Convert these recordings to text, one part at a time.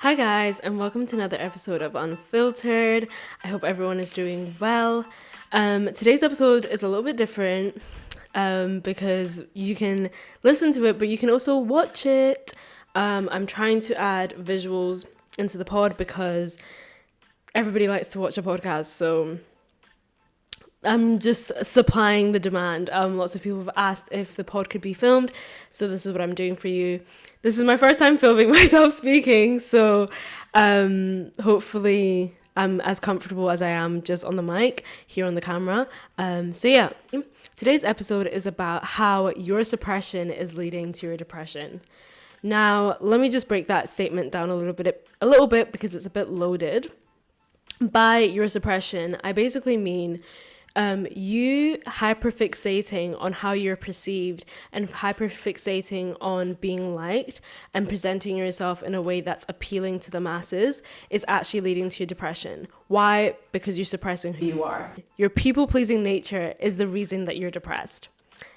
Hi guys, and welcome to another episode of Unfiltered. I hope everyone is doing well. Today's episode is a little bit different because you can listen to it, but you can also watch it. I'm trying to add visuals into the pod because everybody likes to watch a podcast, so I'm just supplying the demand. Lots of people have asked if the pod could be filmed, so this is what I'm doing for you. This is my first time filming myself speaking, so hopefully I'm as comfortable as I am just on the mic here on the camera. Today's episode is about how your suppression is leading to your depression. Now, let me just break that statement down a little bit because it's a bit loaded. By your suppression, I basically mean you hyperfixating on how you're perceived and hyperfixating on being liked and presenting yourself in a way that's appealing to the masses is actually leading to your depression. Why? Because you're suppressing who you are. Your people-pleasing nature is the reason that you're depressed.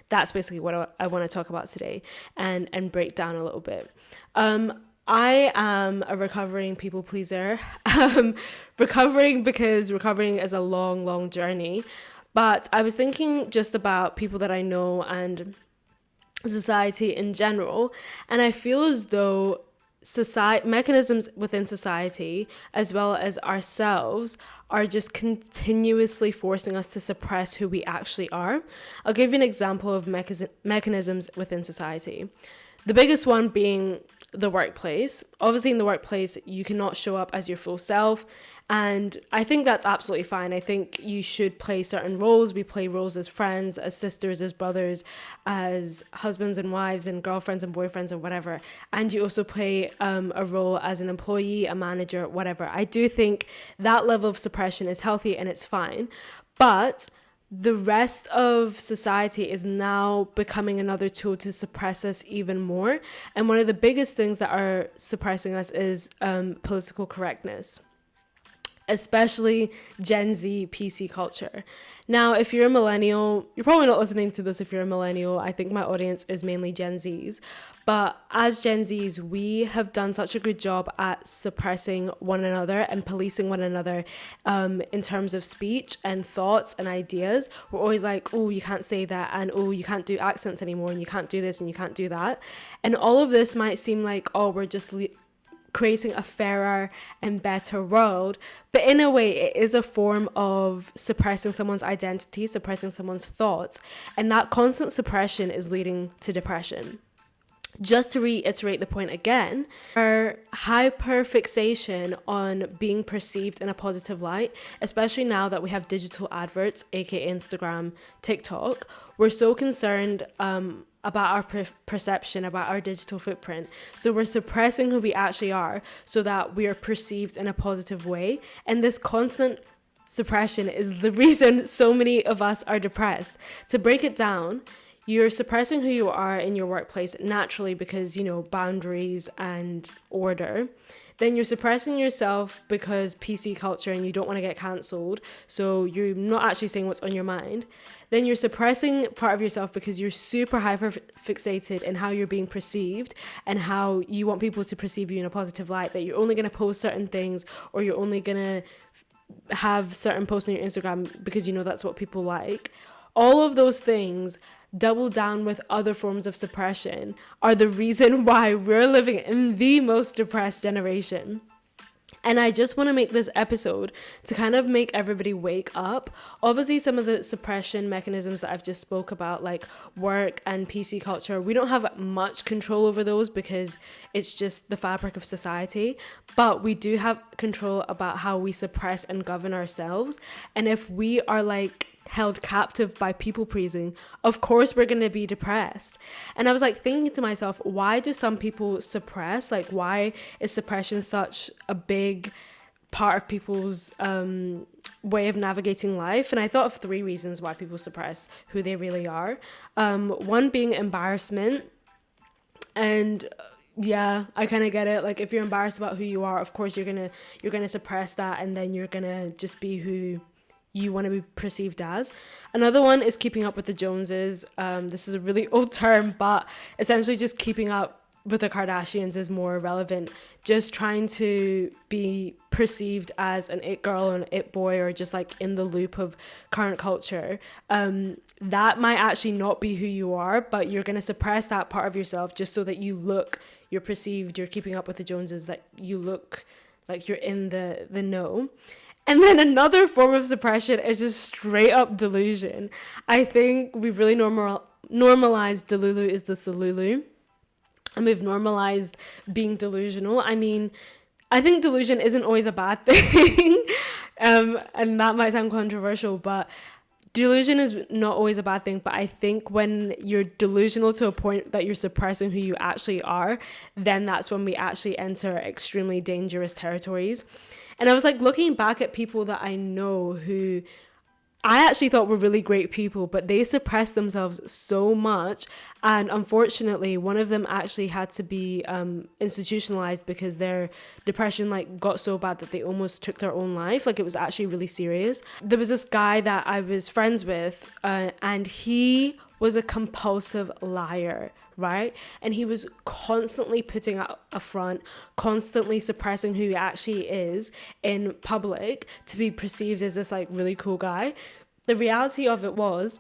That's basically what I want to talk about today and break down a little bit. I am a recovering people pleaser. Recovering because recovering is a long, long journey. But I was thinking just about people that I know and society in general. And I feel as though mechanisms within society, as well as ourselves, are just continuously forcing us to suppress who we actually are. I'll give you an example of mechanisms within society. The biggest one being the workplace. Obviously, in the workplace, you cannot show up as your full self. And I think that's absolutely fine. I think you should play certain roles. We play roles as friends, as sisters, as brothers, as husbands and wives, and girlfriends and boyfriends, and whatever. And you also play a role as an employee, a manager, whatever. I do think that level of suppression is healthy and it's fine. But the rest of society is now becoming another tool to suppress us even more. And one of the biggest things that are suppressing us is political correctness, especially Gen Z PC culture. Now, if you're a millennial, you're probably not listening to this if you're a millennial. I think my audience is mainly Gen Zs. But as Gen Zs, we have done such a good job at suppressing one another and policing one another in terms of speech and thoughts and ideas. We're always like, oh, you can't say that, and oh, you can't do accents anymore, and you can't do this, and you can't do that. And all of this might seem like, oh, we're just creating a fairer and better world, but in a way it is a form of suppressing someone's identity, suppressing someone's thoughts, and that constant suppression is leading to depression. Just to reiterate the point again, our hyperfixation on being perceived in a positive light, especially now that we have digital adverts, aka Instagram, TikTok, we're so concerned about our perception, about our digital footprint. So we're suppressing who we actually are so that we are perceived in a positive way. And this constant suppression is the reason so many of us are depressed. To break it down, you're suppressing who you are in your workplace naturally because, boundaries and order. Then you're suppressing yourself because PC culture and you don't want to get cancelled. So you're not actually saying what's on your mind. Then you're suppressing part of yourself because you're super hyper fixated in how you're being perceived and how you want people to perceive you in a positive light, that you're only going to post certain things or you're only going to have certain posts on your Instagram because that's what people like. All of those things double down with other forms of suppression are the reason why we're living in the most depressed generation. And I just want to make this episode to kind of make everybody wake up. Obviously, some of the suppression mechanisms that I've just spoke about, like work and PC culture, we don't have much control over those because it's just the fabric of society. But we do have control about how we suppress and govern ourselves. And if we are held captive by people pleasing, of course we're going to be depressed. And I was thinking to myself, why do some people suppress? Why is suppression such a big part of people's way of navigating life? And I thought of 3 reasons why people suppress who they really are. One being embarrassment. And yeah, I kind of get it. If you're embarrassed about who you are, of course you're gonna suppress that, and then you're gonna just be who you want to be perceived as. Another one is keeping up with the Joneses. This is a really old term, but essentially just keeping up with the Kardashians is more relevant. Just trying to be perceived as an it girl or an it boy, or just like in the loop of current culture, that might actually not be who you are, but you're going to suppress that part of yourself just so that you're perceived, you're keeping up with the Joneses, that you look like you're in the know. And then another form of suppression is just straight up delusion. I think we've really normalized Delulu is the Salulu. And we've normalized being delusional. I mean, I think delusion isn't always a bad thing. And that might sound controversial, but delusion is not always a bad thing. But I think when you're delusional to a point that you're suppressing who you actually are, then that's when we actually enter extremely dangerous territories. And I was like looking back at people that I know who I actually thought were really great people, but they suppressed themselves so much. And unfortunately, one of them actually had to be institutionalized because their depression like got so bad that they almost took their own life. Like, it was actually really serious. There was this guy that I was friends with, and he was a compulsive liar, right? And he was constantly putting out a front, constantly suppressing who he actually is in public to be perceived as this like really cool guy. The reality of it was,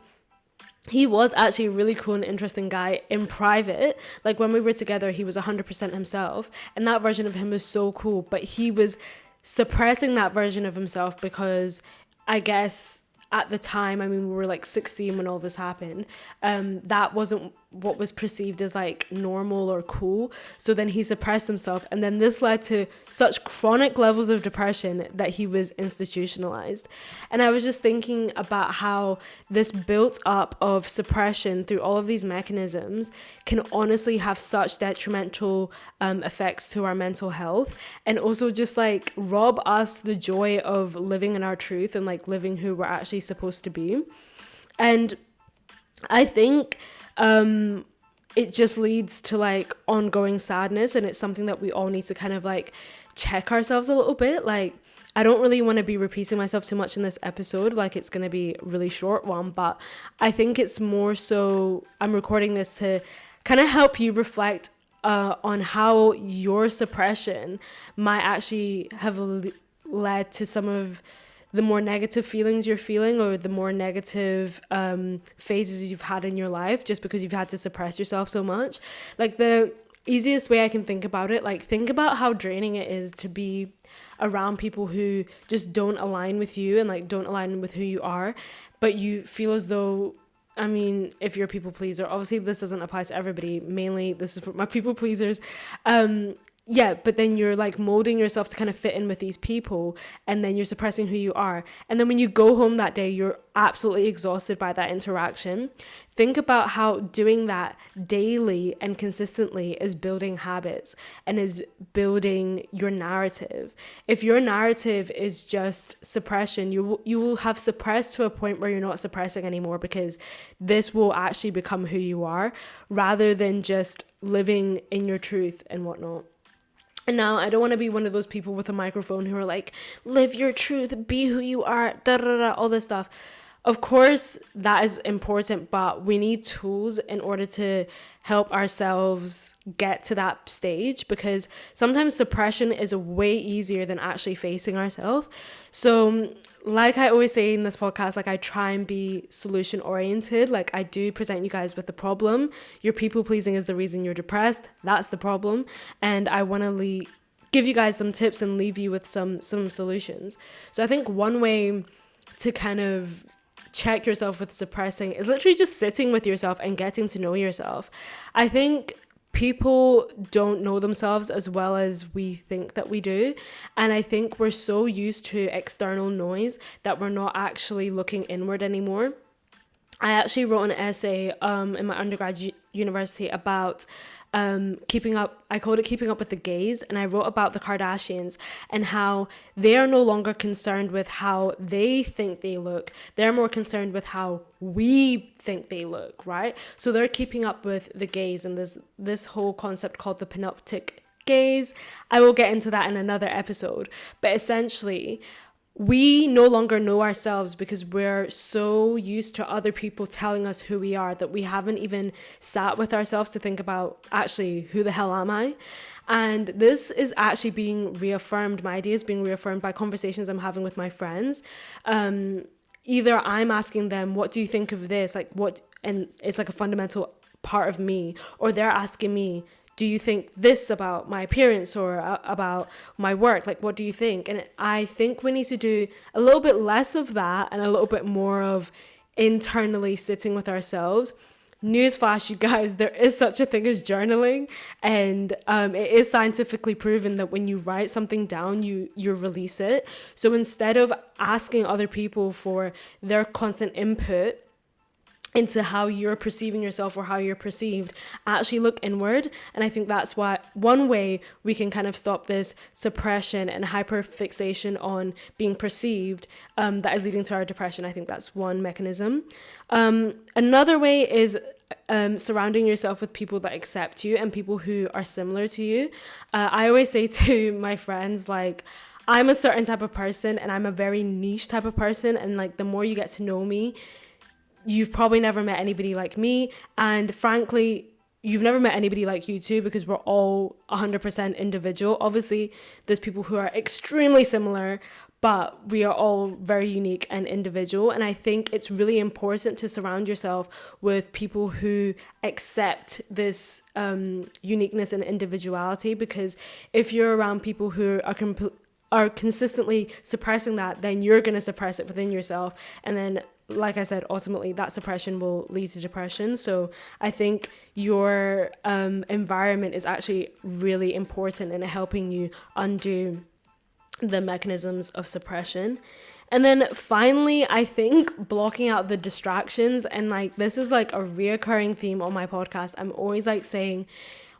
he was actually a really cool and interesting guy in private. Like, when we were together, he was 100% himself, and that version of him was so cool, but he was suppressing that version of himself because I guess at the time, I mean, we were like 16 when all this happened, that wasn't what was perceived as like normal or cool. So then he suppressed himself, and then this led to such chronic levels of depression that he was institutionalized. And I was just thinking about how this built up of suppression through all of these mechanisms can honestly have such detrimental effects to our mental health, and also just like rob us the joy of living in our truth and like living who we're actually supposed to be. And I think it just leads to like ongoing sadness, and it's something that we all need to kind of like check ourselves a little bit. Like, I don't really want to be repeating myself too much in this episode, like it's going to be a really short one, but I think it's more so I'm recording this to kind of help you reflect on how your suppression might actually have led to some of the more negative feelings you're feeling, or the more negative phases you've had in your life, just because you've had to suppress yourself so much. Like, the easiest way I can think about it, like, think about how draining it is to be around people who just don't align with you and like don't align with who you are, but you feel as though, I mean, if you're a people pleaser, obviously this doesn't apply to everybody, mainly this is for my people pleasers, yeah, but then you're like molding yourself to kind of fit in with these people, and then you're suppressing who you are. And then when you go home that day, you're absolutely exhausted by that interaction. Think about how doing that daily and consistently is building habits and is building your narrative. If your narrative is just suppression, you will have suppressed to a point where you're not suppressing anymore, because this will actually become who you are, rather than just living in your truth and whatnot. And now, I don't want to be one of those people with a microphone who are like, live your truth, be who you are, da da da, all this stuff. Of course, that is important, but we need tools in order to help ourselves get to that stage, because sometimes suppression is way easier than actually facing ourselves. So like I always say in this podcast, like, I try and be solution oriented. Like, I do present you guys with the problem. Your people pleasing is the reason you're depressed. That's the problem. And I want to give you guys some tips and leave you with some solutions. So I think one way to kind of check yourself with suppressing is literally just sitting with yourself and getting to know yourself. I think people don't know themselves as well as we think that we do. And I think we're so used to external noise that we're not actually looking inward anymore. I actually wrote an essay in my undergrad university about keeping up. I called it Keeping Up with the Gays, and I wrote about the Kardashians and how they are no longer concerned with how they think they look. They're more concerned with how we think they look, right? So they're keeping up with the gays, and this whole concept called the panoptic gaze. I will get into that in another episode, but essentially, we no longer know ourselves because we're so used to other people telling us who we are that we haven't even sat with ourselves to think about, actually, who the hell am I? And this is actually being reaffirmed. My idea is being reaffirmed by conversations I'm having with my friends. Either I'm asking them, what do you think of this? Like, what, and it's like a fundamental part of me, or they're asking me, do you think this about my appearance or about my work? Like, what do you think? And I think we need to do a little bit less of that and a little bit more of internally sitting with ourselves. Newsflash, you guys, there is such a thing as journaling, and it is scientifically proven that when you write something down, you release it. So instead of asking other people for their constant input into how you're perceiving yourself or how you're perceived, actually look inward. And I think that's why one way we can kind of stop this suppression and hyperfixation on being perceived that is leading to our depression. I think that's one mechanism. Another way is surrounding yourself with people that accept you and people who are similar to you. I always say to my friends, like, I'm a certain type of person and I'm a very niche type of person, and like the more you get to know me, you've probably never met anybody like me, and frankly, you've never met anybody like you too, because we're all 100% individual. Obviously, there's people who are extremely similar, but we are all very unique and individual. And I think it's really important to surround yourself with people who accept this uniqueness and individuality, because if you're around people who are consistently suppressing that, then you're going to suppress it within yourself, and then, like I said, ultimately that suppression will lead to depression. So I think your environment is actually really important in helping you undo the mechanisms of suppression. And then finally, I think blocking out the distractions, and like this is like a reoccurring theme on my podcast. I'm always like saying,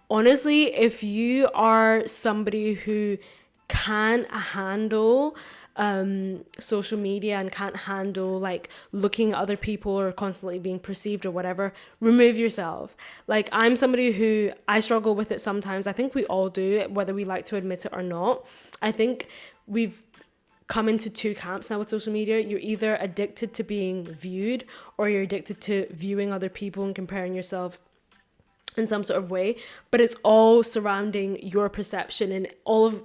honestly, if you are somebody who can't handle social media and can't handle like looking at other people or constantly being perceived or whatever, remove yourself. Like, I'm somebody who, I struggle with it sometimes. I think we all do, whether we like to admit it or not. I think we've come into two camps now with social media. You're either addicted to being viewed, or you're addicted to viewing other people and comparing yourself in some sort of way, but it's all surrounding your perception. And all of,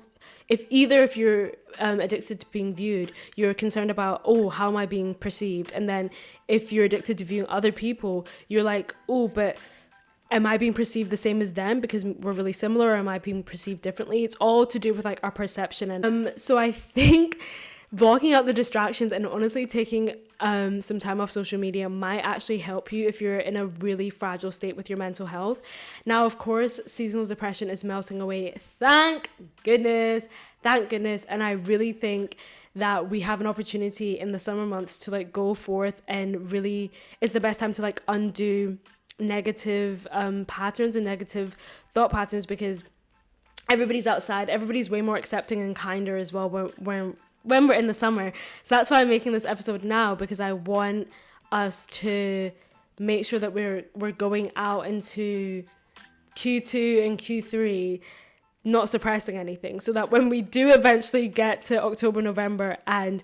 if you're addicted to being viewed, you're concerned about, oh, how am I being perceived? And then if you're addicted to viewing other people, you're like, oh, but am I being perceived the same as them because we're really similar, or am I being perceived differently? It's all to do with like our perception. And so I think blocking out the distractions and honestly taking some time off social media might actually help you if you're in a really fragile state with your mental health. Now, of course, seasonal depression is melting away. Thank goodness. And I really think that we have an opportunity in the summer months to like go forth, and really it's the best time to like undo negative patterns and negative thought patterns, because everybody's outside, everybody's way more accepting and kinder as well when we're in the summer. So that's why I'm making this episode now, because I want us to make sure that we're going out into Q2 and Q3 not suppressing anything, so that when we do eventually get to October, November, and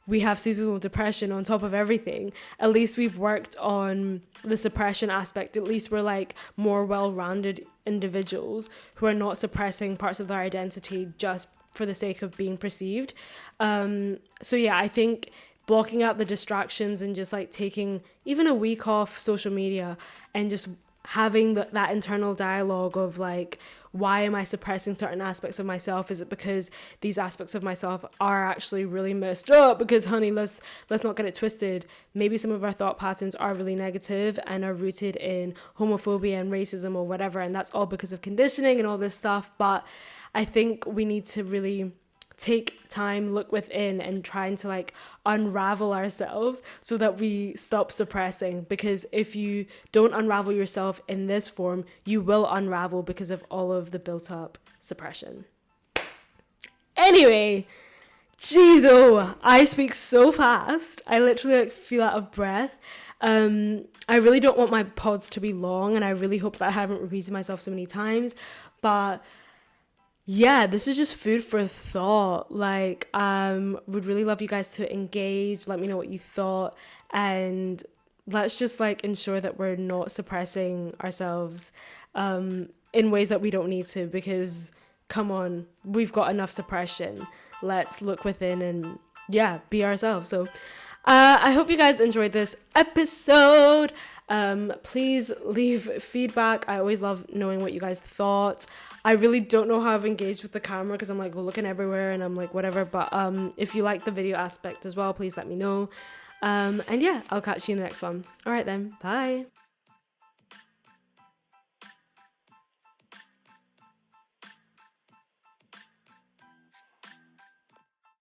we have seasonal depression on top of everything, at least we've worked on the suppression aspect. At least we're like more well-rounded individuals who are not suppressing parts of their identity just for the sake of being perceived. So yeah, I think blocking out the distractions and just like taking even a week off social media and just having that internal dialogue of like, why am I suppressing certain aspects of myself? Is it because these aspects of myself are actually really messed up? Because honey, let's not get it twisted. Maybe some of our thought patterns are really negative and are rooted in homophobia and racism or whatever, and that's all because of conditioning and all this stuff. But I think we need to really take time, look within, and trying to like unravel ourselves so that we stop suppressing. Because if you don't unravel yourself in this form, you will unravel because of all of the built up suppression. Anyway, jeez, I speak so fast. I literally like feel out of breath. I really don't want my pods to be long, and I really hope that I haven't repeated myself so many times. But yeah, this is just food for thought. Like, would really love you guys to engage, let me know what you thought, and let's just like ensure that we're not suppressing ourselves in ways that we don't need to, because come on, we've got enough suppression. Let's look within and yeah, be ourselves. So I hope you guys enjoyed this episode. Please leave feedback. I always love knowing what you guys thought. I really don't know how I've engaged with the camera because I'm like looking everywhere and I'm like whatever. But if you like the video aspect as well, please let me know. And yeah, I'll catch you in the next one. All right then, bye.